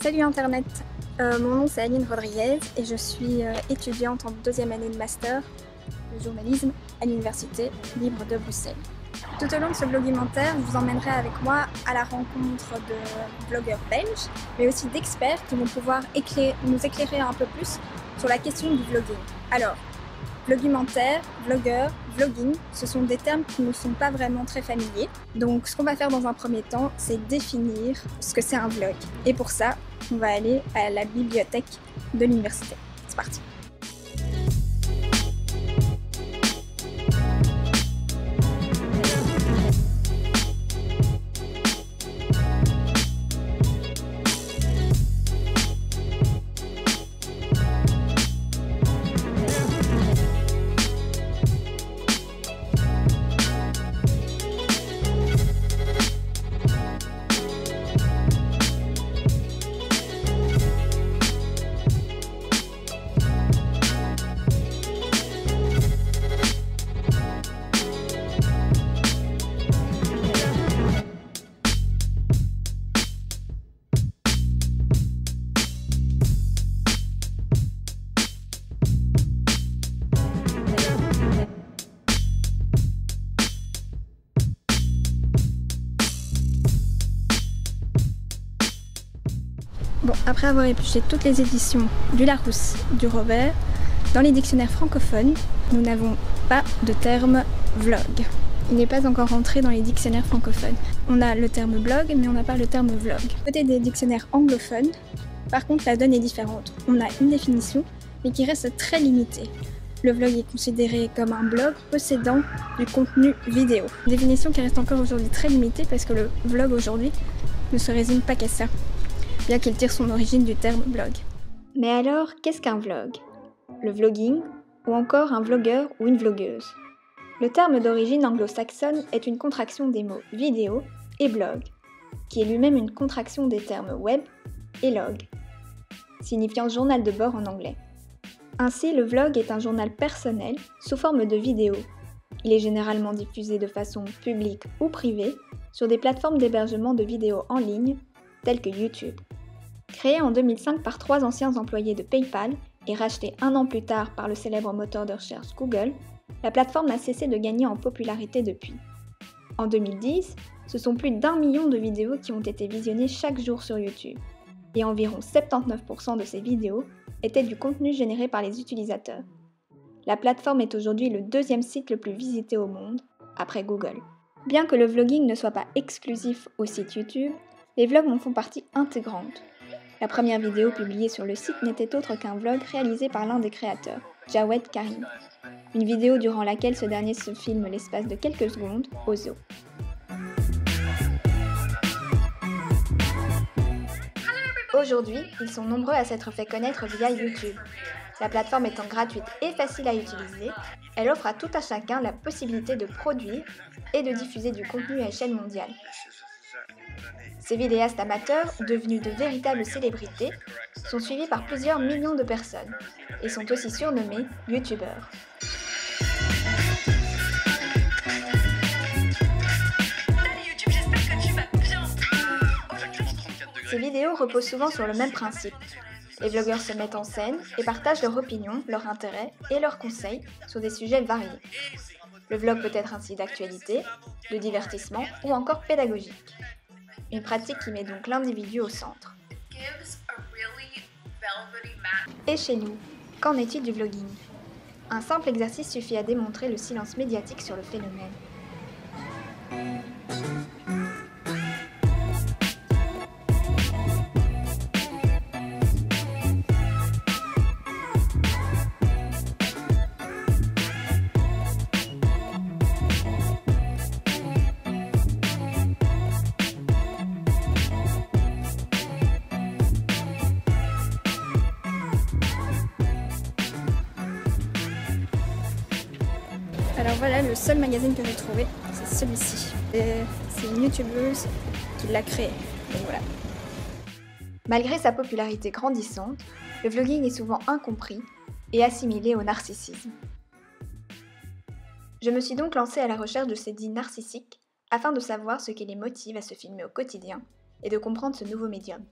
Salut Internet, mon nom c'est Aline Rodriguez et je suis étudiante en deuxième année de master de journalisme à l'Université libre de Bruxelles. Tout au long de ce vlogumentaire, je vous emmènerai avec moi à la rencontre de blogueurs belges, mais aussi d'experts qui vont pouvoir nous éclairer un peu plus sur la question du vlogging. Alors, vlogumentaire, vlogueur, vlogging, ce sont des termes qui ne sont pas vraiment très familiers. Donc ce qu'on va faire dans un premier temps, c'est définir ce que c'est un vlog. Et pour ça, on va aller à la bibliothèque de l'université. C'est parti! Bon, après avoir épluché toutes les éditions du Larousse, du Robert, dans les dictionnaires francophones, nous n'avons pas de terme vlog. Il n'est pas encore rentré dans les dictionnaires francophones. On a le terme blog, mais on n'a pas le terme vlog. Côté des dictionnaires anglophones, par contre, la donne est différente. On a une définition, mais qui reste très limitée. Le vlog est considéré comme un blog possédant du contenu vidéo. Une définition qui reste encore aujourd'hui très limitée parce que le vlog aujourd'hui ne se résume pas qu'à ça, bien qu'il tire son origine du terme blog. Mais alors, qu'est-ce qu'un vlog? Le vlogging, ou encore un vlogueur ou une vlogueuse? Le terme d'origine anglo-saxonne est une contraction des mots vidéo et blog, qui est lui-même une contraction des termes web et log, signifiant journal de bord en anglais. Ainsi, le vlog est un journal personnel sous forme de vidéo. Il est généralement diffusé de façon publique ou privée sur des plateformes d'hébergement de vidéos en ligne, telles que YouTube. Créé en 2005 par 3 anciens employés de PayPal et racheté un an plus tard par le célèbre moteur de recherche Google, la plateforme n'a cessé de gagner en popularité depuis. En 2010, ce sont plus d'1 million de vidéos qui ont été visionnées chaque jour sur YouTube, et environ 79% de ces vidéos étaient du contenu généré par les utilisateurs. La plateforme est aujourd'hui le 2e site le plus visité au monde, après Google. Bien que le vlogging ne soit pas exclusif au site YouTube, les vlogs en font partie intégrante. La première vidéo publiée sur le site n'était autre qu'un vlog réalisé par l'un des créateurs, Jawed Karim. Une vidéo durant laquelle ce dernier se filme l'espace de quelques secondes au zoo. Aujourd'hui, ils sont nombreux à s'être fait connaître via YouTube. La plateforme étant gratuite et facile à utiliser, elle offre à tout un chacun la possibilité de produire et de diffuser du contenu à échelle mondiale. Ces vidéastes amateurs, devenus de véritables célébrités, sont suivis par plusieurs millions de personnes et sont aussi surnommés YouTubeurs. Ces vidéos reposent souvent sur le même principe. Les vlogueurs se mettent en scène et partagent leurs opinions, leurs intérêts et leurs conseils sur des sujets variés. Le vlog peut être ainsi d'actualité, de divertissement ou encore pédagogique. Une pratique qui met donc l'individu au centre. Et chez nous, qu'en est-il du vlogging? Un simple exercice suffit à démontrer le silence médiatique sur le phénomène. Alors voilà, le seul magazine que j'ai trouvé, c'est celui-ci. C'est une youtubeuse qui l'a créé. Donc voilà. Malgré sa popularité grandissante, le vlogging est souvent incompris et assimilé au narcissisme. Je me suis donc lancée à la recherche de ces dits narcissiques afin de savoir ce qui les motive à se filmer au quotidien et de comprendre ce nouveau médium.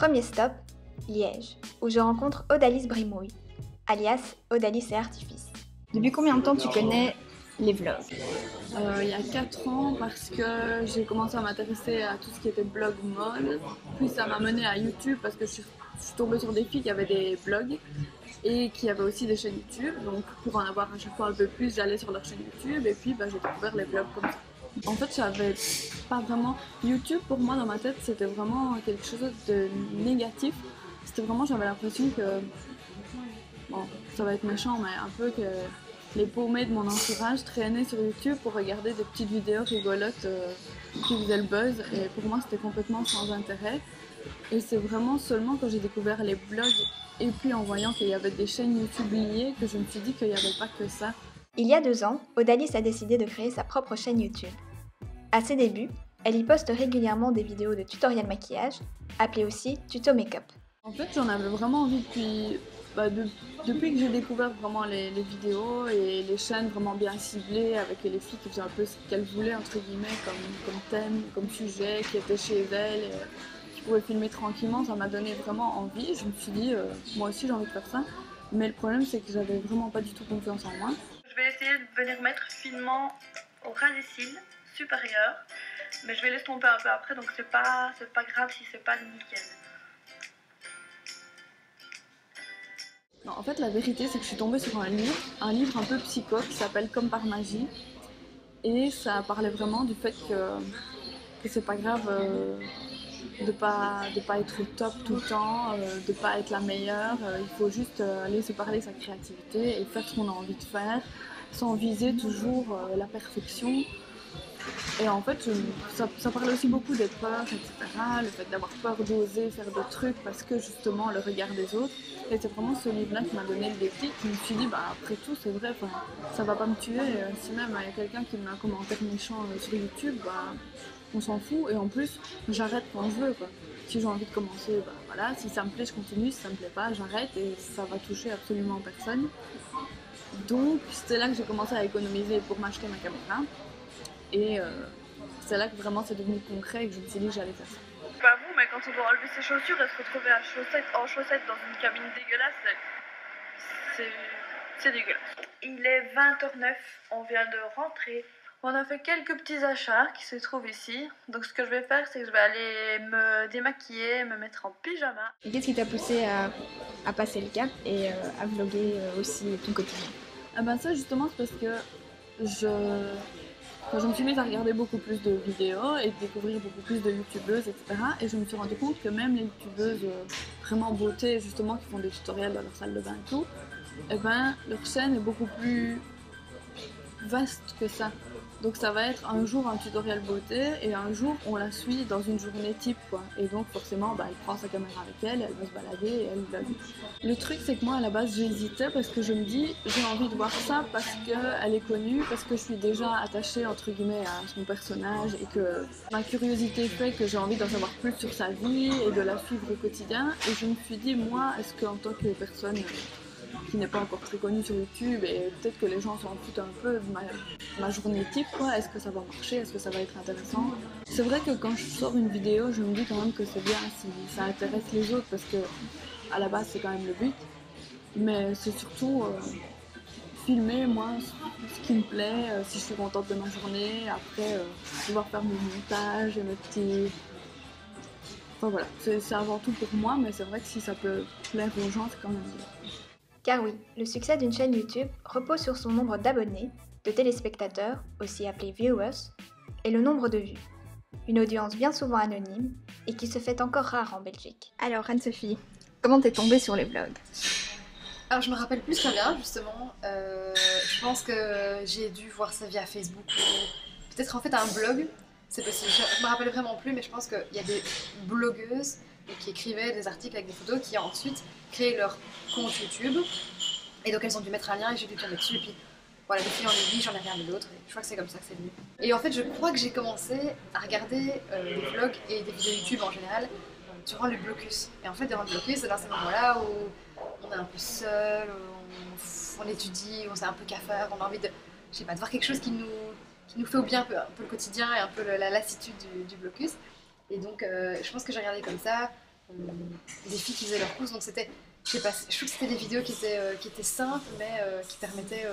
Premier stop, Liège, où je rencontre Odalis Brimouille, alias Odalis et Artifice. Depuis combien de temps tu connais les vlogs? Il y a 4 ans parce que j'ai commencé à m'intéresser à tout ce qui était blog mode. Puis ça m'a mené à YouTube parce que je suis tombée sur des filles qui avaient des blogs et qui avaient aussi des chaînes YouTube. Donc pour en avoir à chaque fois un peu plus, j'allais sur leur chaîne YouTube et puis j'ai découvert les vlogs comme ça. En fait, j'avais pas vraiment... YouTube pour moi dans ma tête c'était vraiment quelque chose de négatif. C'était vraiment, j'avais l'impression que... Bon, ça va être méchant mais un peu que... Les paumés de mon entourage traînaient sur YouTube pour regarder des petites vidéos rigolotes qui faisaient le buzz et pour moi c'était complètement sans intérêt. Et c'est vraiment seulement quand j'ai découvert les blogs et puis en voyant qu'il y avait des chaînes YouTube liées que je me suis dit qu'il n'y avait pas que ça. Il y a 2 ans, Odalis a décidé de créer sa propre chaîne YouTube. À ses débuts, elle y poste régulièrement des vidéos de tutoriels maquillage, appelées aussi tuto make-up. En fait j'en avais vraiment envie depuis que j'ai découvert vraiment les vidéos et les chaînes vraiment bien ciblées avec les filles qui faisaient un peu ce qu'elles voulaient entre guillemets comme thème, comme sujet, qui étaient chez elles, et, qui pouvaient filmer tranquillement, ça m'a donné vraiment envie. Je me suis dit moi aussi j'ai envie de faire ça, mais le problème c'est que j'avais vraiment pas du tout confiance en moi. Je vais essayer de venir mettre finement au ras des cils supérieurs, mais je vais l'estomper un peu après, donc c'est pas grave si c'est pas nickel. Non, en fait, la vérité, c'est que je suis tombée sur un livre un peu psycho qui s'appelle Comme par magie. Et ça parlait vraiment du fait que c'est pas grave de pas être au top tout le temps, de pas être la meilleure. Il faut juste aller se parler de sa créativité et faire ce qu'on a envie de faire, sans viser toujours la perfection. Et en fait, ça parlait aussi beaucoup des peurs, etc. Le fait d'avoir peur d'oser faire des trucs parce que justement le regard des autres. Et c'est vraiment ce livre-là qui m'a donné le déclic. Je me suis dit, après tout, c'est vrai, ça va pas me tuer. Si même il y a quelqu'un qui met un commentaire méchant sur YouTube, on s'en fout. Et en plus, j'arrête quand je veux, quoi. Si j'ai envie de commencer, voilà. Si ça me plaît, je continue. Si ça me plaît pas, j'arrête. Et ça va toucher absolument personne. Donc, c'est là que j'ai commencé à économiser pour m'acheter ma caméra. Et c'est là que vraiment c'est devenu concret et que je me suis dit que j'allais faire ça. Pas vous, mais quand on doit enlever ses chaussures et se retrouver en chaussettes dans une cabine dégueulasse, c'est dégueulasse. Il est 20h09, on vient de rentrer. On a fait quelques petits achats qui se trouvent ici. Donc ce que je vais faire, c'est que je vais aller me démaquiller, me mettre en pyjama. Et qu'est-ce qui t'a poussé à passer le cap et à vlogger aussi ton quotidien? Ça justement c'est parce que je me suis mise à regarder beaucoup plus de vidéos et de découvrir beaucoup plus de youtubeuses, etc. Et je me suis rendu compte que même les youtubeuses vraiment beauté, justement, qui font des tutoriels dans leur salle de bain et tout, leur chaîne est beaucoup plus vaste que ça. Donc ça va être un jour un tutoriel beauté et un jour on la suit dans une journée type, quoi. Et donc forcément elle prend sa caméra avec elle va se balader et elle vlog. Le truc c'est que moi à la base j'hésitais parce que je me dis j'ai envie de voir ça parce qu'elle est connue, parce que je suis déjà attachée entre guillemets à son personnage et que ma curiosité fait que j'ai envie d'en savoir plus sur sa vie et de la suivre au quotidien. Et je me suis dit moi est-ce qu'en tant que personne qui n'est pas encore très connue sur YouTube et peut-être que les gens s'en foutent un peu de ma journée type, quoi. Est-ce que ça va marcher? Est-ce que ça va être intéressant? C'est vrai que quand je sors une vidéo, je me dis quand même que c'est bien si ça intéresse les autres parce que à la base c'est quand même le but. Mais c'est surtout filmer moi ce qui me plaît, si je suis contente de ma journée, après pouvoir faire mon montage et mes petits... Enfin voilà, c'est avant tout pour moi, mais c'est vrai que si ça peut plaire aux gens, c'est quand même bien. Car oui, le succès d'une chaîne YouTube repose sur son nombre d'abonnés, de téléspectateurs, aussi appelés viewers, et le nombre de vues. Une audience bien souvent anonyme et qui se fait encore rare en Belgique. Alors Anne-Sophie, comment t'es tombée sur les vlogs? Alors je me rappelle plus très bien justement, je pense que j'ai dû voir ça via Facebook ou peut-être en fait un blog, c'est possible, je me rappelle vraiment plus mais je pense qu'il y a des blogueuses qui écrivaient des articles avec des photos qui ont ensuite créé leur compte YouTube et donc elles ont dû mettre un lien et j'ai dû tomber dessus et puis voilà, de fil en aiguille j'en ai regardé d'autres et je crois que c'est comme ça que c'est venu. Et en fait je crois que j'ai commencé à regarder des vlogs et des vidéos YouTube en général durant le blocus. Et en fait durant le blocus c'est dans ces moments-là où on est un peu seul, on étudie, on s'est un peu cafard, on a envie de, je sais pas, de voir quelque chose qui nous fait oublier un peu le quotidien et un peu la lassitude du blocus. Et donc je pense que j'ai regardé comme ça des filles qui faisaient leurs courses, donc c'était, je sais pas, je trouve que c'était des vidéos qui étaient simples, mais qui permettaient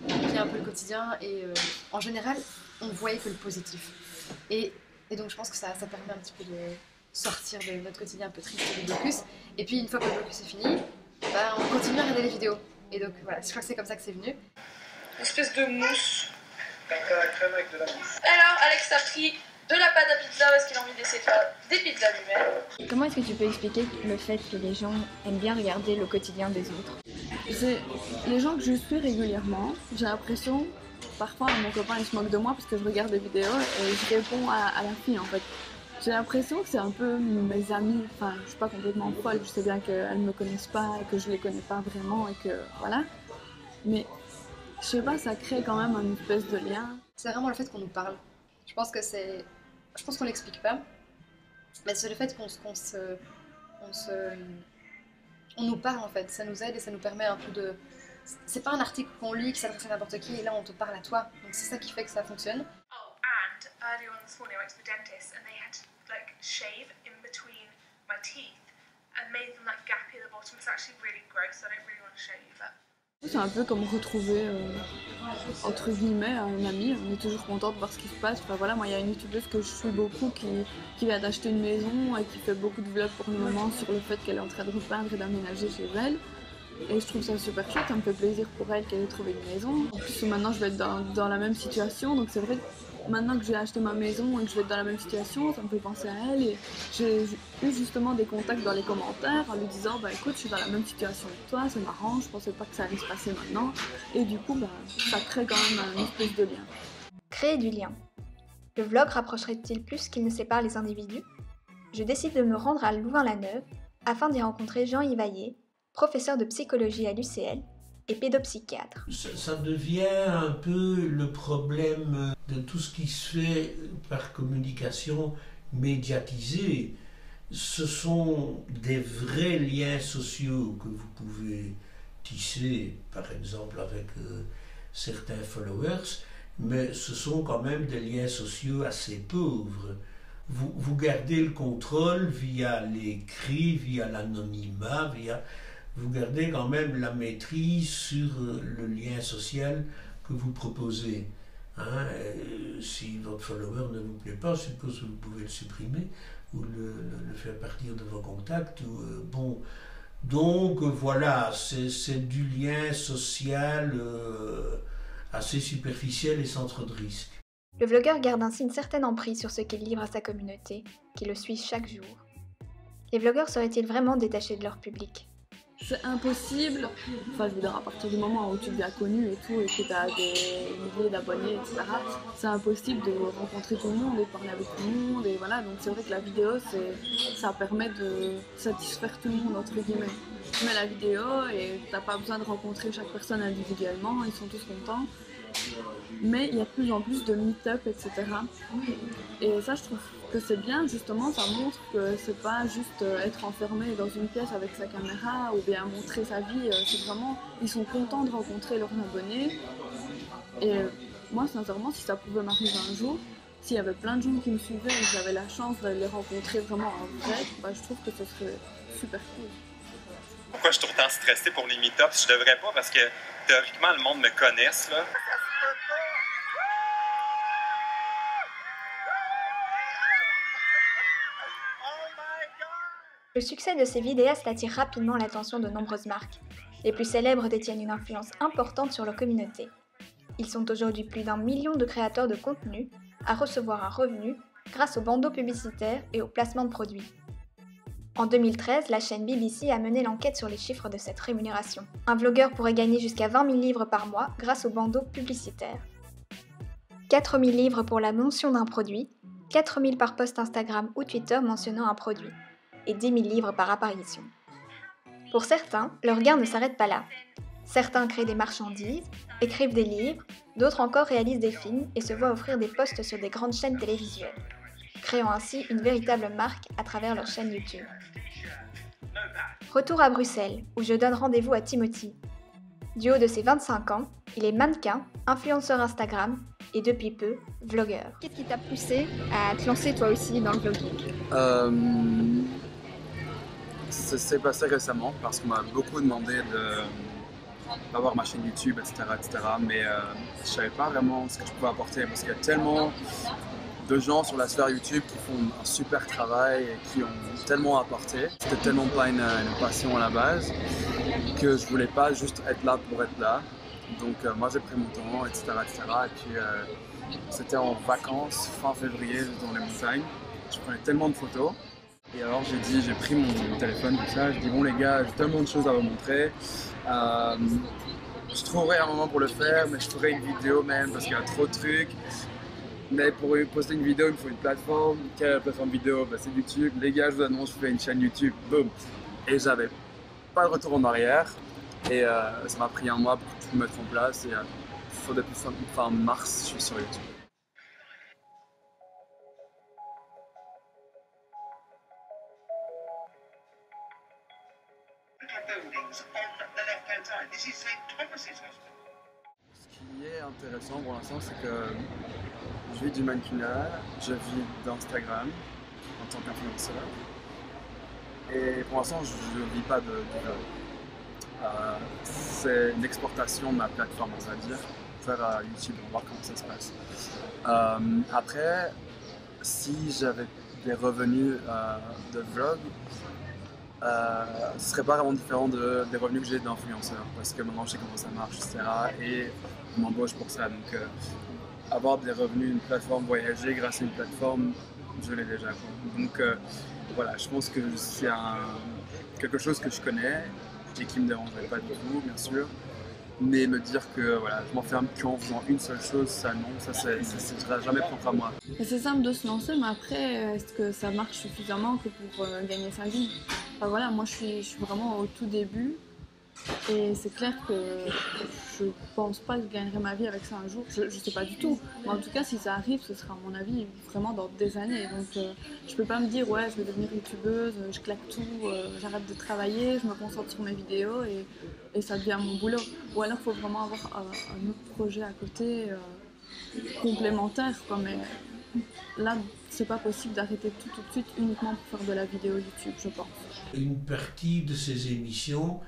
d'oublier un peu le quotidien, et en général, on voyait que le positif. Et donc je pense que ça permet un petit peu de sortir de notre quotidien un peu triste du blocus, et puis une fois que le blocus est fini, bah, on continue à regarder les vidéos. Et donc voilà, je crois que c'est comme ça que c'est venu. Une espèce de mousse. Alors Alex a pris de la pâte à pizza parce qu'il a envie d'essayer de faire des pizzas lui-même. Comment est-ce que tu peux expliquer le fait que les gens aiment bien regarder le quotidien des autres? C'est les gens que je suis régulièrement, j'ai l'impression, parfois mon copain il se moque de moi parce que je regarde des vidéos et je réponds à la fille en fait. J'ai l'impression que c'est un peu mes amis, enfin je suis pas complètement folle, je sais bien qu'elles me connaissent pas et que je les connais pas vraiment et que voilà. Mais je sais pas, ça crée quand même une espèce de lien. C'est vraiment le fait qu'on nous parle. Je pense qu'on l'explique pas, mais c'est le fait on nous parle en fait, ça nous aide et ça nous permet un peu de... C'est pas un article qu'on lit qui s'adresse à n'importe qui et là on te parle à toi, donc c'est ça qui fait que ça fonctionne. Oh, and earlier on this morning I went to the dentist and they had to like shave in between my teeth and made them like gappy at the bottom. It's actually really gross, so I don't really want to show you, but... C'est un peu comme retrouver, entre guillemets, un ami. On est toujours content de voir ce qui se passe. Enfin voilà, moi il y a une youtubeuse que je suis beaucoup qui vient d'acheter une maison et qui fait beaucoup de vlogs pour le moment sur le fait qu'elle est en train de repeindre et d'aménager chez elle. Et je trouve ça super chouette, ça me fait plaisir pour elle qu'elle ait trouvé une maison. En plus maintenant je vais être dans la même situation, donc c'est vrai que maintenant que j'ai acheté ma maison et que je vais être dans la même situation, ça me fait penser à elle. Et j'ai eu justement des contacts dans les commentaires en lui disant bah écoute, je suis dans la même situation que toi, c'est marrant, je pensais pas que ça allait se passer maintenant. Et du coup, bah, ça crée quand même une espèce de lien. Créer du lien. Le vlog rapprocherait-il plus qu'il ne sépare les individus? Je décide de me rendre à Louvain-la-Neuve afin d'y rencontrer Jean-Yves Vaillé, professeur de psychologie à l'UCL et pédopsychiatre. Ça devient un peu le problème de tout ce qui se fait par communication médiatisée. Ce sont des vrais liens sociaux que vous pouvez tisser, par exemple avec certains followers, mais ce sont quand même des liens sociaux assez pauvres. Vous gardez le contrôle via l'écrit, via l'anonymat, vous gardez quand même la maîtrise sur le lien social que vous proposez. Hein, si votre follower ne vous plaît pas, je suppose que vous pouvez le supprimer ou le faire partir de vos contacts. Bon. Donc voilà, c'est du lien social assez superficiel et sans trop de risque. Le vlogueur garde ainsi une certaine emprise sur ce qu'il livre à sa communauté, qui le suit chaque jour. Les vlogueurs seraient-ils vraiment détachés de leur public? C'est impossible, enfin je veux dire à partir du moment où tu deviens connu et tout et que tu as des milliers d'abonnés, etc. C'est impossible de rencontrer tout le monde et de parler avec tout le monde et voilà, donc c'est vrai que la vidéo ça permet de satisfaire tout le monde entre guillemets. Tu mets la vidéo et t'as pas besoin de rencontrer chaque personne individuellement, ils sont tous contents. Mais il y a de plus en plus de meet-up, etc. Et ça je trouve que c'est bien, justement, ça montre que c'est pas juste être enfermé dans une pièce avec sa caméra ou bien montrer sa vie, c'est vraiment, ils sont contents de rencontrer leurs abonnés. Et moi sincèrement, si ça pouvait m'arriver un jour, s'il y avait plein de gens qui me suivaient et que j'avais la chance de les rencontrer vraiment en vrai, bah, je trouve que ce serait super cool. Pourquoi je suis tout le temps stressée pour les meet-ups? Je devrais pas parce que théoriquement le monde me connaisse là. Le succès de ces vidéastes attire rapidement l'attention de nombreuses marques. Les plus célèbres détiennent une influence importante sur leur communauté. Ils sont aujourd'hui plus d'1 million de créateurs de contenu à recevoir un revenu grâce aux bandeaux publicitaires et au placement de produits. En 2013, la chaîne BBC a mené l'enquête sur les chiffres de cette rémunération. Un vlogueur pourrait gagner jusqu'à 20 000 livres par mois grâce aux bandeaux publicitaires. 4 000 livres pour la mention d'un produit, 4 000 par post Instagram ou Twitter mentionnant un produit, et 10 000 livres par apparition. Pour certains, leur gain ne s'arrête pas là. Certains créent des marchandises, écrivent des livres, d'autres encore réalisent des films et se voient offrir des posts sur des grandes chaînes télévisuelles, créant ainsi une véritable marque à travers leur chaîne YouTube. Retour à Bruxelles, où je donne rendez-vous à Timothy. Du haut de ses 25 ans, il est mannequin, influenceur Instagram et depuis peu, vlogueur. Qu'est-ce qui t'a poussé à te lancer toi aussi dans le vlogging ? ça s'est passé récemment parce qu'on m'a beaucoup demandé d'avoir ma chaîne YouTube, etc. Mais je savais pas vraiment ce que je pouvais apporter parce qu'il y a tellement de gens sur la sphère YouTube qui font un super travail et qui ont tellement apporté. C'était tellement pas une passion à la base que je voulais pas juste être là pour être là. Donc moi j'ai pris mon temps, etc. Et puis c'était en vacances, fin février, dans les montagnes. Je prenais tellement de photos. Et alors j'ai pris mon téléphone, tout ça, je dis bon les gars, j'ai tellement de choses à vous montrer. Je trouverai un moment pour le faire, mais je ferai une vidéo même parce qu'il y a trop de trucs. Mais pour poster une vidéo, il me faut une plateforme. Quelle plateforme vidéo? Bah, c'est YouTube. Les gars, je vous annonce, je fais une chaîne YouTube. Boum. Et j'avais pas de retour en arrière. Et ça m'a pris un mois pour tout mettre en place. Et depuis fin mars, je suis sur YouTube. Ce qui est intéressant pour l'instant, c'est que je vis du mannequinat, je vis d'Instagram en tant qu'influenceur. Et pour l'instant, je ne vis pas du vlog. C'est une exportation de ma plateforme, on va dire, vers YouTube, on va voir comment ça se passe. Après, si j'avais des revenus de vlog, ce serait pas vraiment différent des revenus que j'ai d'influenceur parce que maintenant je sais comment ça marche, etc. Et on m'embauche pour ça. Donc avoir des revenus, une plateforme, voyager grâce à une plateforme, je l'ai déjà. Donc voilà, je pense que c'est quelque chose que je connais et qui me dérangerait pas du tout, bien sûr. Mais me dire que voilà, je m'enferme qu'en faisant une seule chose, ça non, ça sera jamais propre à moi. C'est simple de se lancer, mais après, est-ce que ça marche suffisamment que pour gagner sa vie? Enfin, voilà, moi je suis vraiment au tout début et c'est clair que je pense pas que je gagnerai ma vie avec ça un jour, je sais pas du tout. Mais en tout cas, si ça arrive, ce sera à mon avis vraiment dans des années. Donc je peux pas me dire ouais, je vais devenir youtubeuse, je claque tout, j'arrête de travailler, je me concentre sur mes vidéos et ça devient mon boulot. Ou alors il faut vraiment avoir un autre projet à côté complémentaire, quoi. Mais là, c'est pas possible d'arrêter tout de suite uniquement pour faire de la vidéo YouTube, je pense. Une partie de ces émissions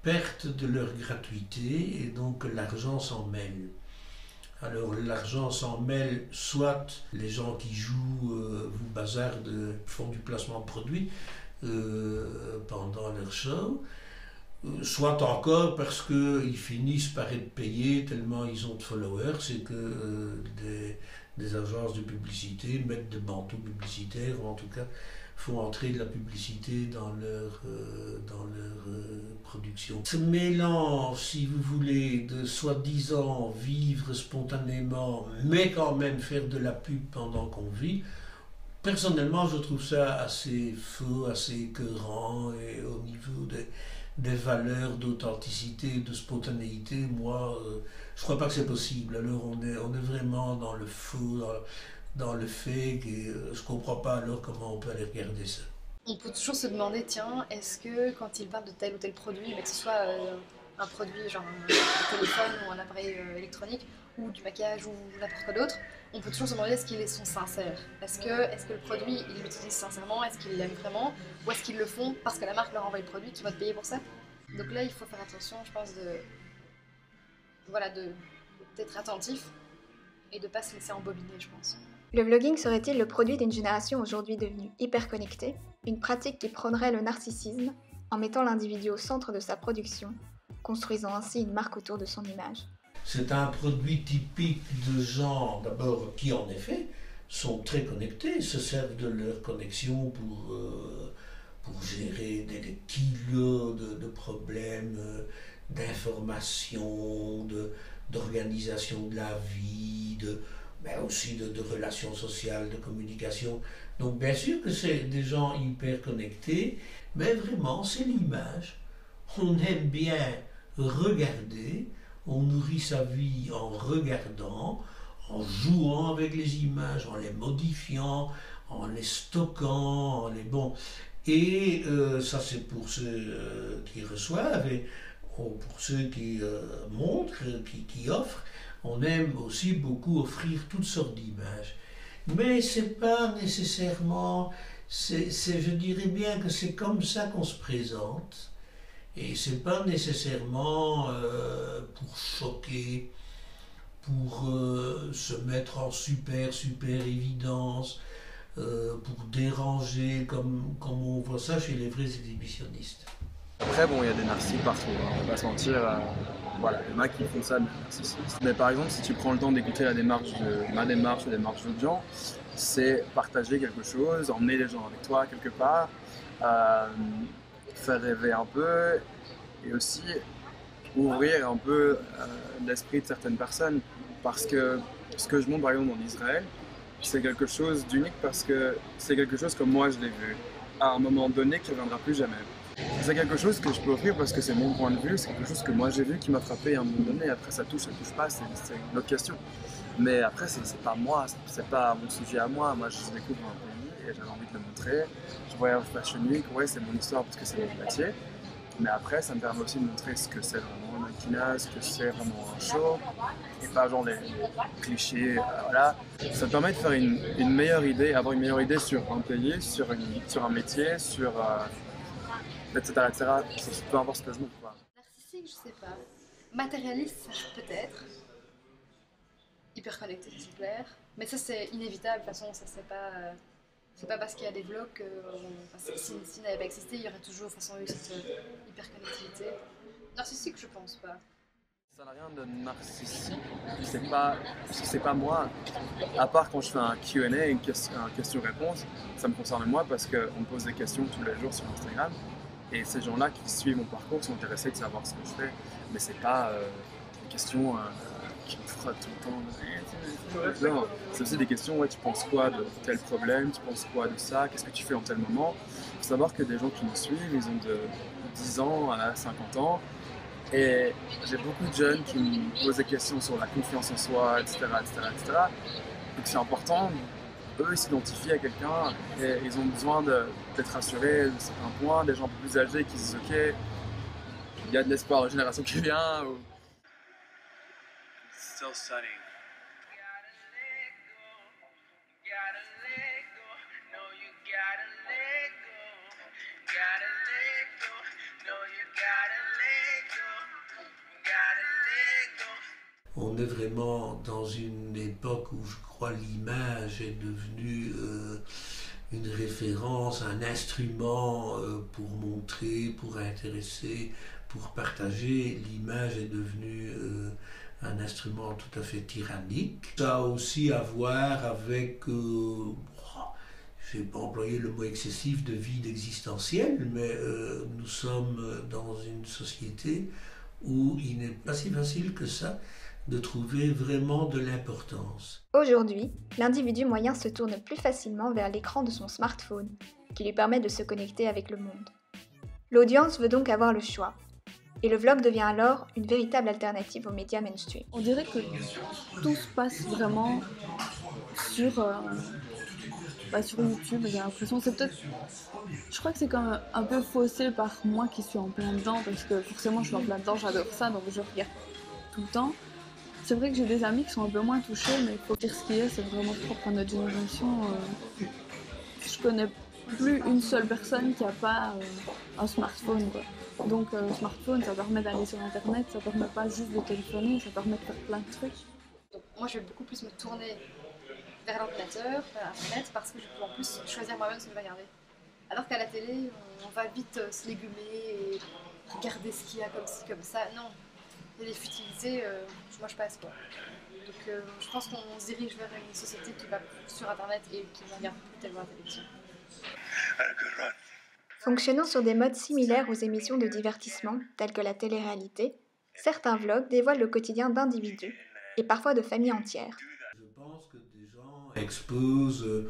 perdent de leur gratuité et donc l'argent s'en mêle. Alors l'argent s'en mêle, soit les gens qui jouent vous bazardent, font du placement de produits pendant leur show, soit encore parce qu'ils finissent par être payés tellement ils ont de followers et que des agences de publicité mettent de manteaux publicitaires, ou en tout cas font entrer de la publicité dans leur production. Ce mélange, si vous voulez, de soi-disant vivre spontanément, mais quand même faire de la pub pendant qu'on vit, personnellement je trouve ça assez faux, assez écœurant, et au niveau des valeurs d'authenticité, de spontanéité, moi, je crois pas que c'est possible. Alors on est vraiment dans le faux, dans le fake, et je comprends pas alors comment on peut aller regarder ça. On peut toujours se demander, tiens, est-ce que quand il parle de tel ou tel produit, que ce soit un produit genre un téléphone ou un appareil électronique, ou du maquillage ou n'importe quoi d'autre, on peut toujours se demander est-ce qu'ils sont sincères. Est-ce que le produit, ils l'utilisent sincèrement, est-ce qu'ils l'aiment vraiment, ou est-ce qu'ils le font parce que la marque leur envoie le produit, qu'ils vont te payer pour ça. Donc là, il faut faire attention, je pense, d'être attentif et de ne pas se laisser embobiner, je pense. Le vlogging serait-il le produit d'une génération aujourd'hui devenue hyper connectée, une pratique qui prônerait le narcissisme en mettant l'individu au centre de sa production, construisant ainsi une marque autour de son image? C'est un produit typique de gens, d'abord, qui en effet sont très connectés, se servent de leur connexion pour gérer des kilos de problèmes, d'information, d'organisation de la vie, mais aussi de relations sociales, de communication. Donc bien sûr que c'est des gens hyper connectés, mais vraiment c'est l'image. On aime bien regarder, on nourrit sa vie en regardant, en jouant avec les images, en les modifiant, en les stockant, Et ça c'est pour ceux qui reçoivent et pour ceux qui montrent, qui offrent. On aime aussi beaucoup offrir toutes sortes d'images. Mais c'est pas nécessairement je dirais bien que c'est comme ça qu'on se présente, et c'est pas nécessairement pour choquer, pour se mettre en super évidence, pour déranger, comme on voit ça chez les vrais exhibitionnistes. Après, bon, il y a des narcissiques partout, hein, on va pas se mentir. Voilà, il y en a qui font ça, des narcissistes. Mais par exemple, si tu prends le temps d'écouter ma démarche ou des démarches d'autres gens, c'est partager quelque chose, emmener les gens avec toi quelque part, faire rêver un peu, et aussi ouvrir un peu l'esprit de certaines personnes. Parce que ce que je montre par exemple en Israël, c'est quelque chose d'unique parce que c'est quelque chose comme moi je l'ai vu, à un moment donné qui ne reviendra plus jamais. C'est quelque chose que je peux offrir parce que c'est mon point de vue, c'est quelque chose que moi j'ai vu qui m'a frappé à un moment donné. Après ça touche pas, c'est une autre question. Mais après c'est pas moi, c'est pas mon sujet à moi. Moi je découvre un pays et j'avais envie de le montrer. Je voyage Fashion Week, ouais c'est mon histoire parce que c'est mon métier. Mais après ça me permet aussi de montrer ce que c'est vraiment un mannequinat, ce que c'est vraiment un show. Et pas genre les clichés, voilà. Ça te permet de faire une meilleure idée, avoir une meilleure idée sur un pays, sur un métier, sur... etc. Peu importe ce que je montre. Narcissique, je sais pas. Matérialiste, peut-être. Hyper connecté, c'est clair. Mais ça, c'est inévitable. De toute façon, ça, c'est pas parce qu'il y a des vlogs que... si n'avait pas existé, il y aurait toujours de toute façon eu cette hyper-connectivité. Narcissique, je pense pas. Ça n'a rien de narcissique. C'est pas moi. À part quand je fais un Q&A, une question-réponse, ça me concerne moi parce qu'on me pose des questions tous les jours sur Instagram. Et ces gens-là qui suivent mon parcours sont intéressés de savoir ce que je fais. Mais c'est pas des questions qui me frottent tout le temps. Non, c'est aussi des questions, ouais, tu penses quoi de tel problème, tu penses quoi de ça, qu'est-ce que tu fais en tel moment. Il faut savoir que des gens qui me suivent, ils ont de 10 ans à 50 ans. Et j'ai beaucoup de jeunes qui me posent des questions sur la confiance en soi, etc. Donc c'est important. Eux, ils s'identifient à quelqu'un et ils ont besoin d'être rassurés de certains points, des gens un peu plus âgés qui se disent ok, il y a de l'espoir, la génération qui vient. Ou... It's still sunny. On est vraiment dans une époque où je crois l'image est devenue une référence, un instrument pour montrer, pour intéresser, pour partager. L'image est devenue un instrument tout à fait tyrannique. Ça a aussi à voir avec, je ne vais pas employer le mot excessif de vide existentiel, mais nous sommes dans une société où il n'est pas si facile que ça de trouver vraiment de l'importance. Aujourd'hui, l'individu moyen se tourne plus facilement vers l'écran de son smartphone, qui lui permet de se connecter avec le monde. L'audience veut donc avoir le choix, et le vlog devient alors une véritable alternative aux médias mainstream. On dirait que tout se passe vraiment sur YouTube, j'ai l'impression. C'est peut-être... Je crois que c'est quand même un peu faussé par moi qui suis en plein dedans, parce que forcément je suis en plein dedans, j'adore ça, donc je regarde tout le temps. C'est vrai que j'ai des amis qui sont un peu moins touchés, mais il faut dire ce qui est, c'est vraiment propre à notre génération. Je connais plus une seule personne qui n'a pas un smartphone, quoi. Donc smartphone, ça permet d'aller sur internet, ça permet pas juste de téléphoner, ça permet de faire plein de trucs. Donc, moi je vais beaucoup plus me tourner vers l'ordinateur, vers internet, parce que je peux en plus choisir moi-même ce que je vais regarder. Alors qu'à la télé, on va vite se légumer et regarder ce qu'il y a comme ci, comme ça. Non. Et les futilités, moi je passe quoi. Donc je pense qu'on se dirige vers une société qui va sur internet et qui ne regarde plus tellement la télévision. Fonctionnant sur des modes similaires aux émissions de divertissement, telles que la télé-réalité, certains vlogs dévoilent le quotidien d'individus, et parfois de familles entières. Je pense que des gens exposent,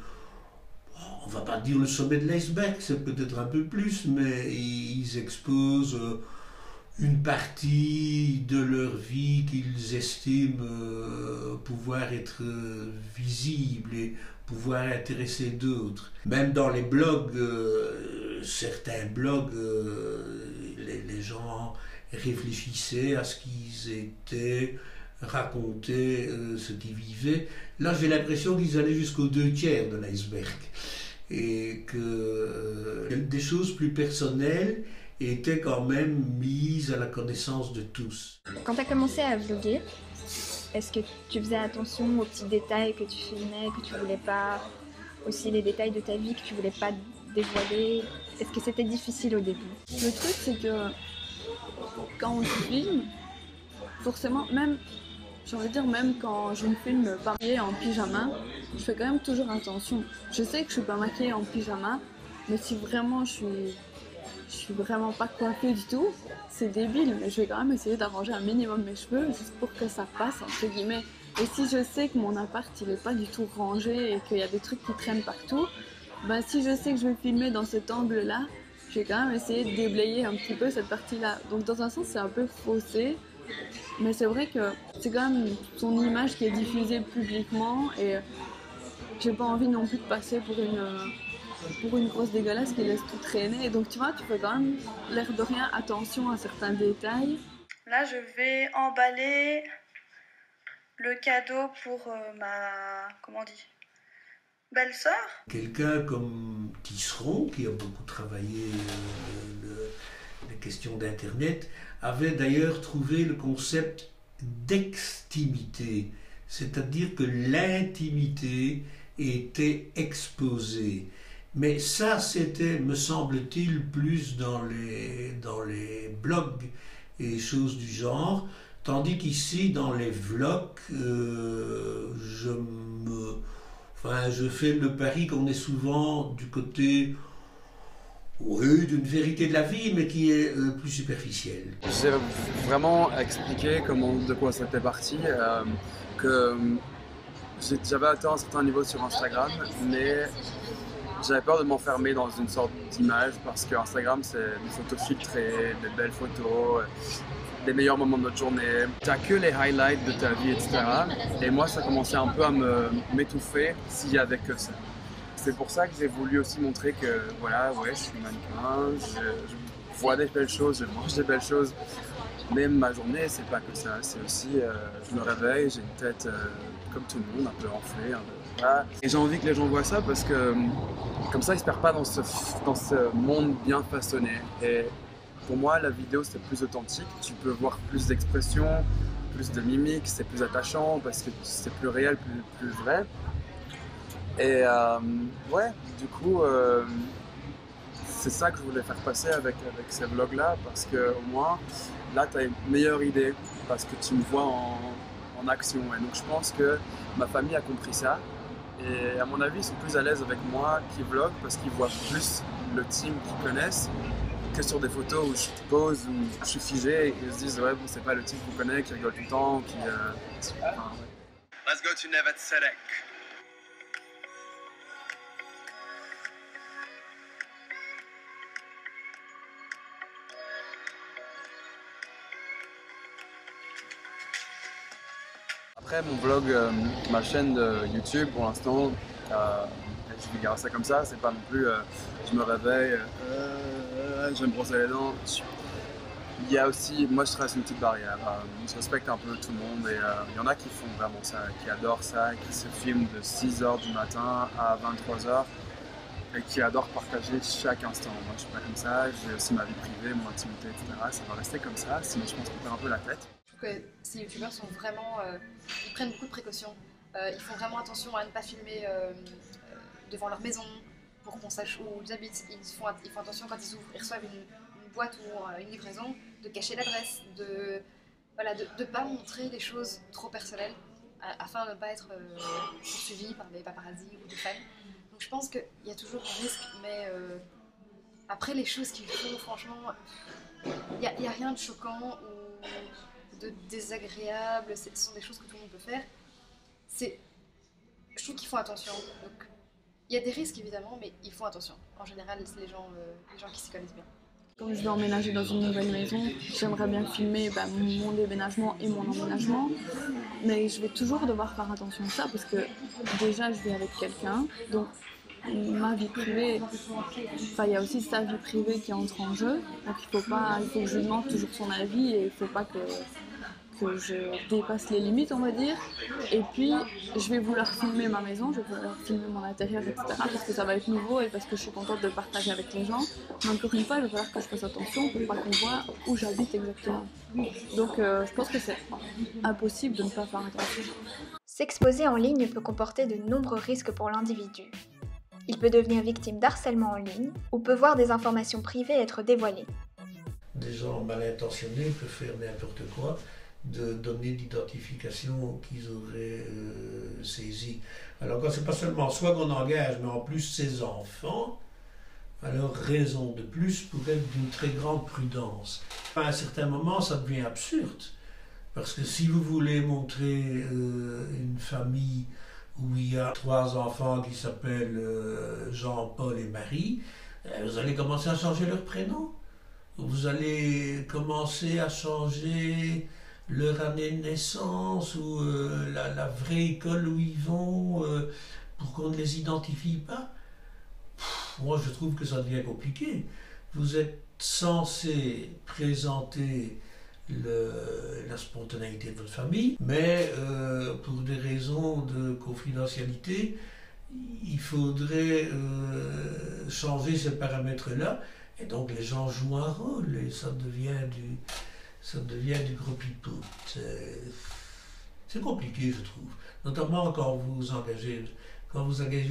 on va pas dire le sommet de l'iceberg, c'est peut-être un peu plus, mais ils exposent une partie de leur vie qu'ils estiment pouvoir être visible et pouvoir intéresser d'autres. Même dans les blogs, certains blogs, les gens réfléchissaient à ce qu'ils étaient, racontaient ce qu'ils vivaient. Là, j'ai l'impression qu'ils allaient jusqu'aux 2/3 de l'iceberg. et que des choses plus personnelles étaient quand même mises à la connaissance de tous. Quand tu as commencé à vlogger, est-ce que tu faisais attention aux petits détails que tu filmais, que tu voulais pas, aussi les détails de ta vie que tu voulais pas dévoiler? Est-ce que c'était difficile au début? Le truc, c'est que quand on se filme, forcément, même, j'ai envie de dire, même quand je me filme pas maquillée en pyjama, je fais quand même toujours attention. Je sais que je suis pas maquillée en pyjama, mais si vraiment je suis vraiment pas coiffée du tout, c'est débile, mais je vais quand même essayer d'arranger un minimum mes cheveux juste pour que ça passe, entre guillemets. Et si je sais que mon appart il est pas du tout rangé et qu'il y a des trucs qui traînent partout, ben si je sais que je vais filmer dans cet angle-là, je vais quand même essayer de déblayer un petit peu cette partie-là. Donc dans un sens c'est un peu faussé, mais c'est vrai que c'est quand même son image qui est diffusée publiquement et j'ai pas envie non plus de passer pour une grosse dégueulasse qui laisse tout traîner. Et donc tu vois, tu fais quand même l'air de rien attention à certains détails. Là, je vais emballer le cadeau pour ma, comment on dit, belle-sœur. Quelqu'un comme Tisseron, qui a beaucoup travaillé les questions d'Internet, avait d'ailleurs trouvé le concept d'extimité, c'est-à-dire que l'intimité était exposée. Mais ça, c'était, me semble-t-il, plus dans les blogs et choses du genre, tandis qu'ici, dans les vlogs, je fais le pari qu'on est souvent du côté, oui, d'une vérité de la vie, mais qui est plus superficielle. J'ai vraiment expliqué de quoi ça était parti, que j'avais atteint un certain niveau sur Instagram, mais j'avais peur de m'enfermer dans une sorte d'image parce que Instagram c'est des photos filtrées, des belles photos, les meilleurs moments de notre journée. T'as que les highlights de ta vie, etc. Et moi ça commençait un peu à m'étouffer s'il y avait que ça. C'est pour ça que j'ai voulu aussi montrer que voilà, ouais, je suis mannequin, je vois des belles choses, je mange des belles choses. Mais ma journée, c'est pas que ça, c'est aussi, je me réveille, j'ai une tête comme tout le monde, un peu enflée, voilà. Et j'ai envie que les gens voient ça parce que comme ça, ils se perdent pas dans ce monde bien façonné. Et pour moi, la vidéo, c'est plus authentique, tu peux voir plus d'expressions, plus de mimiques, c'est plus attachant parce que c'est plus réel, plus vrai. Et ouais, du coup, c'est ça que je voulais faire passer avec ces vlogs-là parce qu'au moins, là, tu as une meilleure idée parce que tu me vois en action. Et donc, je pense que ma famille a compris ça. Et à mon avis, ils sont plus à l'aise avec moi qui vlog parce qu'ils voient plus le team qu'ils connaissent que sur des photos où je pose, où je suis figé et qu'ils se disent ouais, bon, c'est pas le team qu'on connaît, qui rigole tout le temps, qui. Enfin, ouais. Let's go to Nevat Sedek. Après mon vlog, ma chaîne de YouTube pour l'instant, je vais garder ça comme ça, c'est pas non plus je me réveille, je vais me brosser les dents. Il y a aussi, moi je trace une petite barrière, je respecte un peu tout le monde et il y en a qui font vraiment ça, qui adorent ça, qui se filment de 6h du matin à 23h et qui adorent partager chaque instant. Moi je suis pas comme ça, j'ai aussi ma vie privée, mon intimité, etc. Ça va rester comme ça, sinon je pense qu'on perd un peu la tête. Que ces youtubeurs sont vraiment, ils prennent beaucoup de précautions, ils font vraiment attention à ne pas filmer devant leur maison pour qu'on sache où ils habitent, ils font attention quand ils reçoivent une boîte ou une livraison, de cacher l'adresse, de pas montrer des choses trop personnelles afin de ne pas être poursuivi par des paparazzis ou des fans. Donc je pense qu'il y a toujours un risque, mais après les choses qu'ils font, franchement, il n'y a rien de choquant ou de désagréable, ce sont des choses que tout le monde peut faire. Je trouve qu'ils font attention. Donc, il y a des risques évidemment, mais ils font attention. En général, c'est les gens qui s'y connaissent bien. Quand je vais emménager dans une nouvelle maison, j'aimerais bien filmer mon déménagement et mon emménagement, mais je vais toujours devoir faire attention à ça parce que déjà je vis avec quelqu'un, donc ma vie privée, enfin il y a aussi sa vie privée qui entre en jeu, donc il faut que je lui demande toujours son avis et il ne faut pas que que je dépasse les limites, on va dire. Et puis, je vais vouloir filmer ma maison, je vais vouloir filmer mon intérieur, etc. Parce que ça va être nouveau et parce que je suis contente de le partager avec les gens. Mais encore une fois, il va falloir que je fasse attention pour pas qu'on voit où j'habite exactement. Donc, je pense que c'est impossible de ne pas faire attention. S'exposer en ligne peut comporter de nombreux risques pour l'individu. Il peut devenir victime d'harcèlement en ligne ou peut voir des informations privées être dévoilées. Des gens mal intentionnés peuvent faire n'importe quoi, de données d'identification qu'ils auraient saisies. Alors quand c'est pas seulement soi qu'on engage, mais en plus ses enfants, alors raison de plus pour être d'une très grande prudence. À un certain moment, ça devient absurde. Parce que si vous voulez montrer une famille où il y a 3 enfants qui s'appellent Jean, Paul et Marie, vous allez commencer à changer leur prénom. Vous allez commencer à changer leur année de naissance ou la vraie école où ils vont pour qu'on ne les identifie pas. Moi, je trouve que ça devient compliqué. Vous êtes censé présenter la spontanéité de votre famille, mais pour des raisons de confidentialité, il faudrait changer ces paramètres-là, et donc les gens jouent un rôle, et ça devient du gros pipeau. C'est compliqué, je trouve, notamment quand vous engagez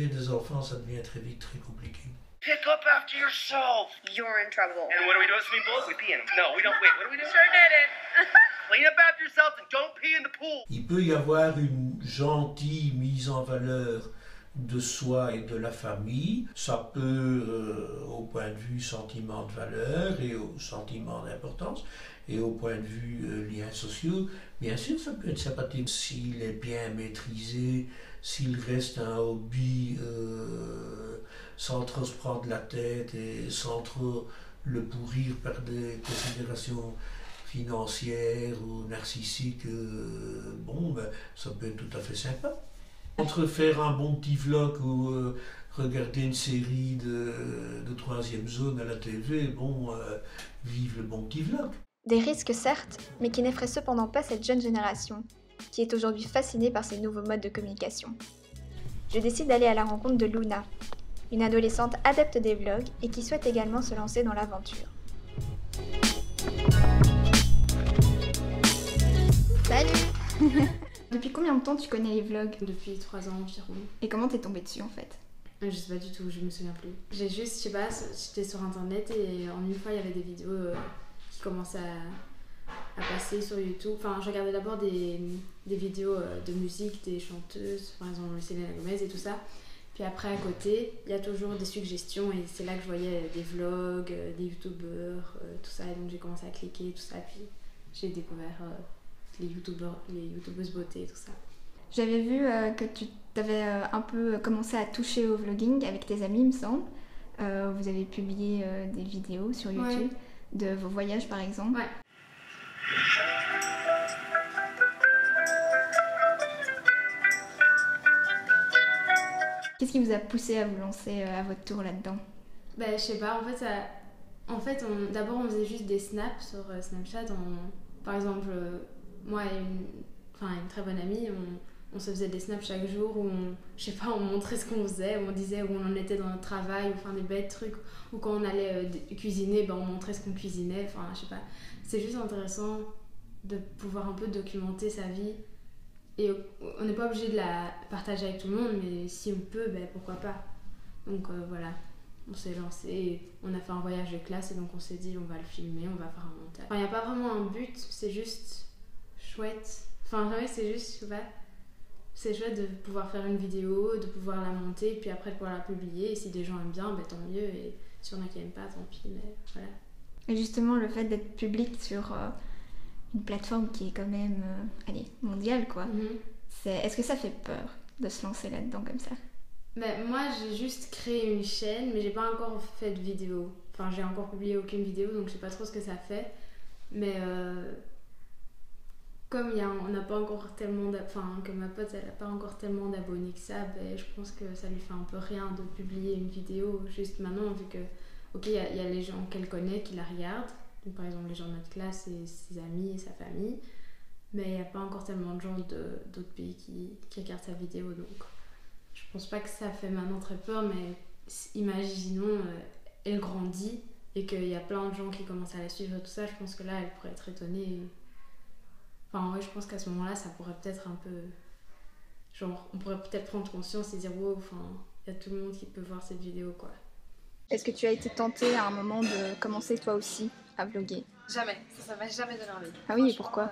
des enfants, ça devient très vite très compliqué. Pick up after yourself. You're in trouble. And what do we do at swimming pools? We pee in them. No, we don't. Wait, what do we do? Sure did it. Clean up after yourself and don't pee in the pool. Il peut y avoir une gentille mise en valeur de soi et de la famille. Ça peut, au point de vue sentiment de valeur et au sentiment d'importance, et au point de vue liens sociaux, bien sûr, ça peut être sympathique. S'il est bien maîtrisé, s'il reste un hobby sans trop se prendre la tête et sans trop le pourrir par des considérations financières ou narcissiques, ça peut être tout à fait sympa. Entre faire un bon petit vlog ou regarder une série de troisième zone à la TV, vive le bon petit vlog. Des risques certes, mais qui n'effraient cependant pas cette jeune génération, qui est aujourd'hui fascinée par ces nouveaux modes de communication. Je décide d'aller à la rencontre de Luna, une adolescente adepte des vlogs et qui souhaite également se lancer dans l'aventure. Salut. Depuis combien de temps tu connais les vlogs? Depuis 3 ans environ. Et comment t'es tombée dessus en fait? Je sais pas du tout, je me souviens plus. J'ai juste, je sais pas, j'étais sur internet et en une fois il y avait des vidéos qui commençaient à passer sur YouTube. Enfin, je regardais d'abord des vidéos de musique, des chanteuses, par exemple Selena Gomez et tout ça. Puis après, à côté, il y a toujours des suggestions et c'est là que je voyais des vlogs, des youtubeurs, tout ça. Et donc j'ai commencé à cliquer, tout ça. Puis j'ai découvert les youtubeuses beauté et tout ça. J'avais vu que tu avais un peu commencé à toucher au vlogging avec tes amis, il me semble. Vous avez publié des vidéos sur YouTube de vos voyages, par exemple. Ouais. Qu'est-ce qui vous a poussé à vous lancer à votre tour là-dedans? Je sais pas, d'abord on faisait juste des snaps sur Snapchat. Par exemple, moi et une très bonne amie, on se faisait des snaps chaque jour où on montrait ce qu'on faisait, où on disait où on en était dans notre travail, enfin des bêtes trucs, ou quand on allait cuisiner, on montrait ce qu'on cuisinait, enfin je sais pas. C'est juste intéressant de pouvoir un peu documenter sa vie. Et on n'est pas obligé de la partager avec tout le monde, mais si on peut, pourquoi pas. Donc voilà, on s'est lancé, on a fait un voyage de classe et donc on s'est dit on va le filmer, on va faire un montage. Il n'y a pas vraiment un but, c'est juste chouette. C'est juste, je sais pas, c'est chouette de pouvoir faire une vidéo, de pouvoir la monter, puis après de pouvoir la publier. Et si des gens aiment bien, tant mieux. Et si on en a qui n'aiment pas, tant pis, mais voilà. Et justement, le fait d'être public sur une plateforme qui est quand même mondiale, quoi. Est-ce que ça fait peur de se lancer là-dedans comme ça? Moi, j'ai juste créé une chaîne, mais j'ai pas encore fait de vidéo. Enfin, j'ai encore publié aucune vidéo, donc je sais pas trop ce que ça fait. Mais comme on n'a pas encore tellement que ma pote elle a pas encore tellement d'abonnés que ça, je pense que ça lui fait un peu rien de publier une vidéo juste maintenant, vu que il y a les gens qu'elle connaît qui la regardent, donc par exemple les gens de notre classe et ses amis et sa famille, Mais il n'y a pas encore tellement de gens d'autres pays qui regardent sa vidéo, donc je pense pas que ça fait maintenant très peur, mais imaginons, elle grandit et qu'il y a plein de gens qui commencent à la suivre et tout ça, je pense que là, elle pourrait être étonnée. Enfin, ouais, je pense qu'à ce moment-là, ça pourrait peut-être un peu... Genre, on pourrait peut-être prendre conscience et dire, wow, enfin, il y a tout le monde qui peut voir cette vidéo, quoi. Est-ce que tu as été tentée à un moment de commencer toi aussi à vlogger? Jamais, ça m'a jamais donné envie. Ah oui, et pourquoi?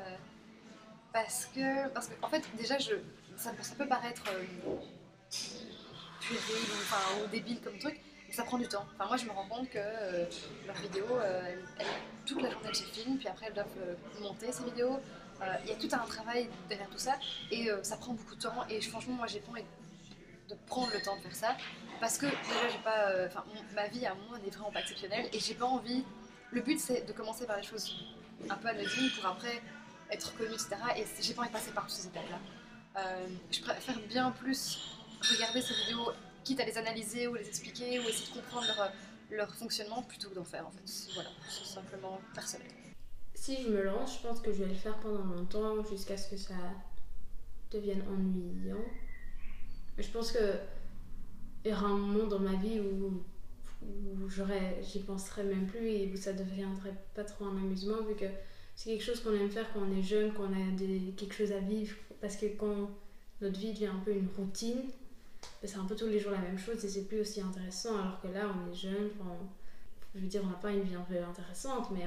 Parce que, en fait, déjà, ça peut paraître puéril ou débile comme truc, mais ça prend du temps. Enfin, moi, je me rends compte que leurs vidéos, toute la journée, elles se filment, puis après, elles doivent monter ces vidéos. Il y a tout un travail derrière tout ça, et ça prend beaucoup de temps. Et franchement, moi, j'ai pas envie de prendre le temps de faire ça, parce que déjà, j'ai pas, ma vie à moi n'est vraiment pas exceptionnelle, et j'ai pas envie. Le but, c'est de commencer par les choses un peu anodines pour après être connue, etc. Et j'ai pas envie de passer par toutes ces étapes-là. Je préfère bien plus regarder ces vidéos, quitte à les analyser ou les expliquer ou essayer de comprendre leur fonctionnement plutôt que d'en faire, en fait. Voilà, c'est simplement personnel. Si je me lance, je pense que je vais le faire pendant longtemps jusqu'à ce que ça devienne ennuyant. Je pense que il y aura un moment dans ma vie où j'y penserai même plus et où ça deviendrait pas trop un amusement, vu que c'est quelque chose qu'on aime faire quand on est jeune, quand on a quelque chose à vivre, parce que quand notre vie devient un peu une routine, c'est un peu tous les jours la même chose et c'est plus aussi intéressant, alors que là on est jeune, je veux dire on n'a pas une vie un peu intéressante, mais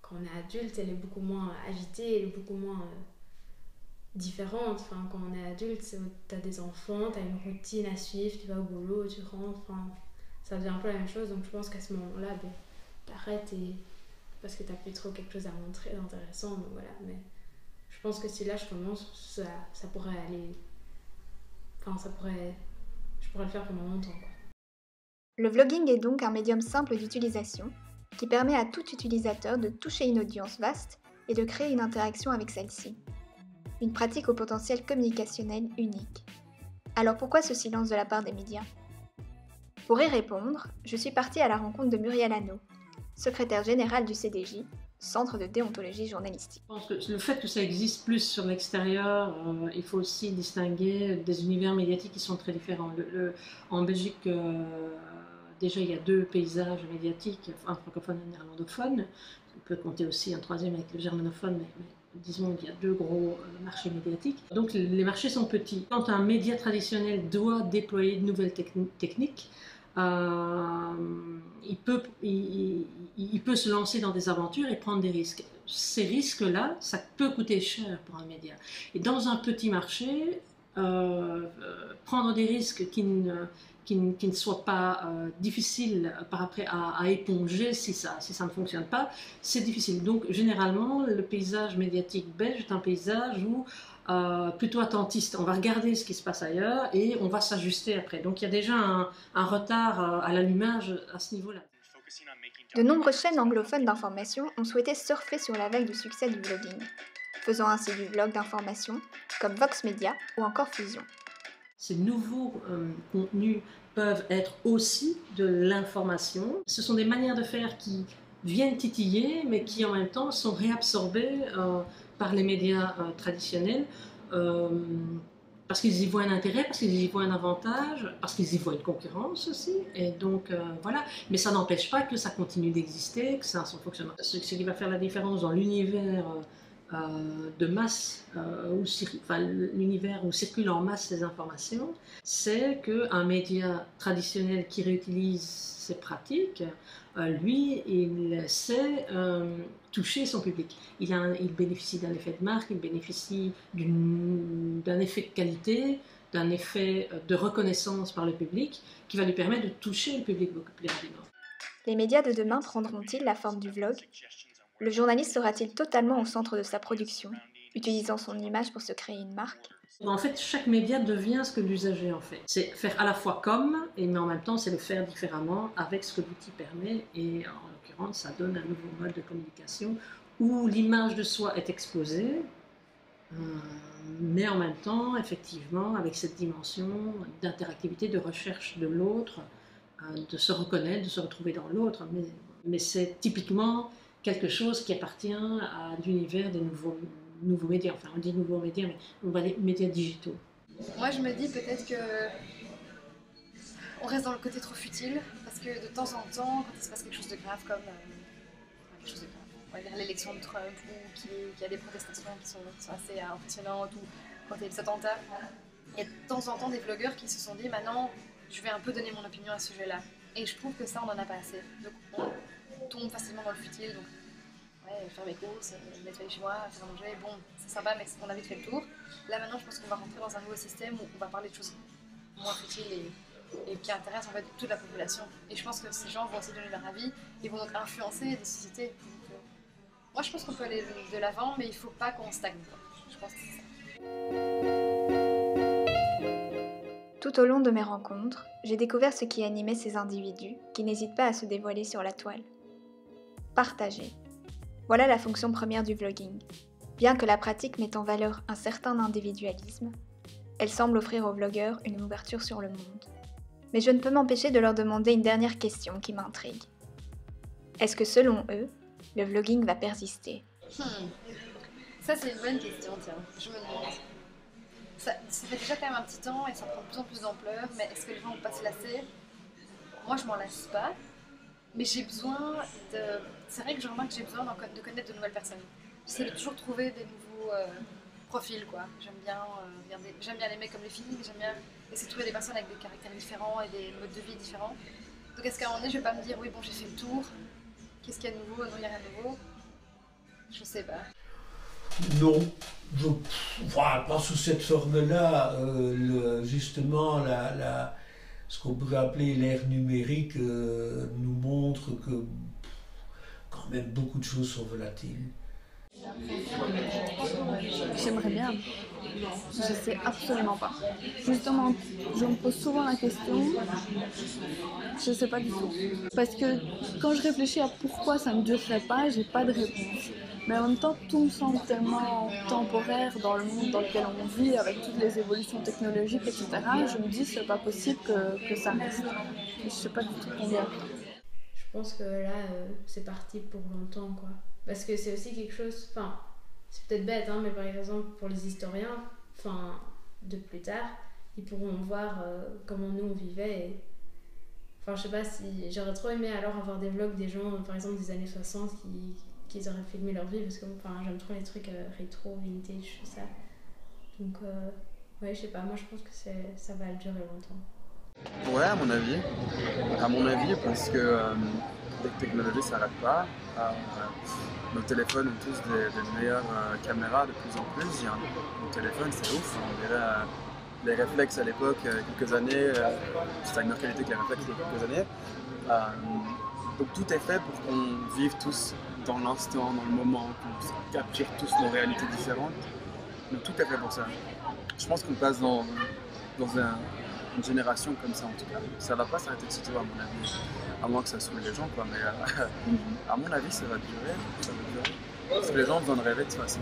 quand on est adulte elle est beaucoup moins agitée, elle est beaucoup moins différente. Quand on est adulte, t'as des enfants, t'as une routine à suivre, tu vas au boulot, tu rentres, ça devient un peu la même chose, donc je pense qu'à ce moment-là, t'arrêtes parce que t'as plus trop quelque chose à montrer d'intéressant, donc voilà. Mais je pense que si là je commence, ça pourrait aller... je pourrais le faire pendant longtemps, quoi. Le vlogging est donc un médium simple d'utilisation qui permet à tout utilisateur de toucher une audience vaste et de créer une interaction avec celle-ci. Une pratique au potentiel communicationnel unique. Alors pourquoi ce silence de la part des médias? Pour y répondre, je suis partie à la rencontre de Muriel Hanot, secrétaire générale du CDJ, Centre de déontologie journalistique. Je pense que le fait que ça existe plus sur l'extérieur, il faut aussi distinguer des univers médiatiques qui sont très différents. En Belgique, déjà il y a 2 paysages médiatiques, un francophone et un néerlandophone. On peut compter aussi un troisième avec le germanophone, mais disons qu'il y a 2 gros marchés médiatiques. Donc les marchés sont petits. Quand un média traditionnel doit déployer de nouvelles techniques, il peut se lancer dans des aventures et prendre des risques. Ces risques-là, ça peut coûter cher pour un média. Et dans un petit marché, prendre des risques qui ne soient pas difficiles par après à éponger si ça ne fonctionne pas, c'est difficile. Donc généralement, le paysage médiatique belge est un paysage où plutôt attentiste. On va regarder ce qui se passe ailleurs et on va s'ajuster après. Donc il y a déjà un retard à l'allumage à ce niveau-là. De nombreuses chaînes anglophones d'information ont souhaité surfer sur la vague du succès du vlogging, faisant ainsi du vlog d'information comme Vox Media ou encore Fusion. Ces nouveaux contenus peuvent être aussi de l'information. Ce sont des manières de faire qui viennent titiller, mais qui en même temps sont réabsorbées par les médias traditionnels, parce qu'ils y voient un intérêt, parce qu'ils y voient un avantage, parce qu'ils y voient une concurrence aussi, et donc voilà. Mais ça n'empêche pas que ça continue d'exister, que ça a son fonctionnement. Ce qui va faire la différence dans l'univers de masse, l'univers où circulent en masse ces informations, c'est qu'un média traditionnel qui réutilise ces pratiques, lui, il sait toucher son public. Il bénéficie d'un effet de marque, il bénéficie d'un effet de qualité, d'un effet de reconnaissance par le public qui va lui permettre de toucher le public beaucoup plus rapidement. Les médias de demain prendront-ils la forme du vlog? Le journaliste sera-t-il totalement au centre de sa production, utilisant son image pour se créer une marque? En fait, chaque média devient ce que l'usager en fait. C'est faire à la fois comme, mais en même temps, c'est le faire différemment avec ce que l'outil permet. Et en l'occurrence, ça donne un nouveau mode de communication où l'image de soi est exposée, mais en même temps, effectivement, avec cette dimension d'interactivité, de recherche de l'autre, de se reconnaître, de se retrouver dans l'autre. Mais c'est typiquement quelque chose qui appartient à l'univers des nouveaux nouveaux médias. Enfin, on dit nouveaux médias, mais on va les médias digitaux. Moi, je me dis peut-être que on reste dans le côté trop futile, parce que de temps en temps, quand il se passe quelque chose de grave comme quelque chose de grave, on va dire l'élection de Trump, ou qu'il y a des protestations qui sont assez impressionnantes, ou quand il y a des attentats, il y a de temps en temps des vlogueurs qui se sont dit maintenant je vais un peu donner mon opinion à ce sujet-là. Et je trouve que ça, on n'en a pas assez. Donc on tombe facilement dans le futile. Donc, ouais, faire mes courses, nettoyer chez moi, faire à manger, bon, c'est sympa, mais on a vite fait le tour. Là maintenant, je pense qu'on va rentrer dans un nouveau système où on va parler de choses moins futiles et qui intéressent en fait toute la population. Et je pense que ces gens vont aussi donner leur avis et vont donc influencer des sociétés. Donc, moi, je pense qu'on peut aller de l'avant, mais il ne faut pas qu'on stagne, quoi. Je pense que c'est ça. Tout au long de mes rencontres, j'ai découvert ce qui animait ces individus qui n'hésitent pas à se dévoiler sur la toile. Partager. Voilà la fonction première du vlogging. Bien que la pratique mette en valeur un certain individualisme, elle semble offrir aux vlogueurs une ouverture sur le monde. Mais je ne peux m'empêcher de leur demander une dernière question qui m'intrigue. Est-ce que selon eux, le vlogging va persister ? Ça c'est une bonne question, tiens, je me demande. Ça fait déjà quand même un petit temps et ça prend de plus en plus d'ampleur, mais est-ce que les gens vont pas se lasser ? Moi je m'en lasse pas, mais j'ai besoin de... C'est vrai que je remarque que j'ai besoin de connaître de nouvelles personnes. J'essaie de toujours trouver des nouveaux profils, quoi. J'aime bien les mecs comme les filles, mais j'aime bien essayer de trouver des personnes avec des caractères différents et des modes de vie différents. Donc est-ce qu'à un moment donné je vais pas me dire oui bon j'ai fait le tour, qu'est-ce qu'il y a de nouveau ? Non, il n'y a rien de nouveau. Je sais pas. Non, pas sous cette forme-là. Justement, ce qu'on pourrait appeler l'ère numérique nous montre que quand même beaucoup de choses sont volatiles. J'aimerais bien. Je sais absolument pas. Justement, je me pose souvent la question, je sais pas du tout. Parce que quand je réfléchis à pourquoi ça ne durerait pas, j'ai pas de réponse. Mais en même temps, tout me semble tellement temporaire dans le monde dans lequel on vit, avec toutes les évolutions technologiques, etc. Je me dis, c'est pas possible que ça reste. Je sais pas du tout combien. Je pense que là, c'est parti pour longtemps, quoi. Parce que c'est aussi quelque chose, enfin, c'est peut-être bête, hein, mais par exemple, pour les historiens, enfin, de plus tard, ils pourront voir comment nous on vivait. Et... Enfin, je sais pas si... J'aurais trop aimé alors avoir des vlogs des gens, par exemple, des années 60 qui auraient filmé leur vie, parce que enfin, j'aime trop les trucs rétro, vintage, tout ça. Donc, ouais, je sais pas, moi je pense que ça va durer longtemps. Ouais, à mon avis, parce que les technologies ne s'arrêtent pas. Nos téléphones ont tous des meilleures caméras de plus en plus. Mon téléphone, c'est ouf. On dirait les réflexes à l'époque, quelques années, c'était une meilleure qualité que les réflexes il y a quelques années. Donc tout est fait pour qu'on vive tous dans l'instant, dans le moment, qu'on capture tous nos réalités différentes. Donc tout est fait pour ça. Je pense qu'on passe dans une génération comme ça en tout cas. Ça va pas s'arrêter de se trouver à mon avis. À moins que ça saoule les gens quoi, mais à mon avis ça va durer. Parce que les gens ont besoin de rêver de toute façon.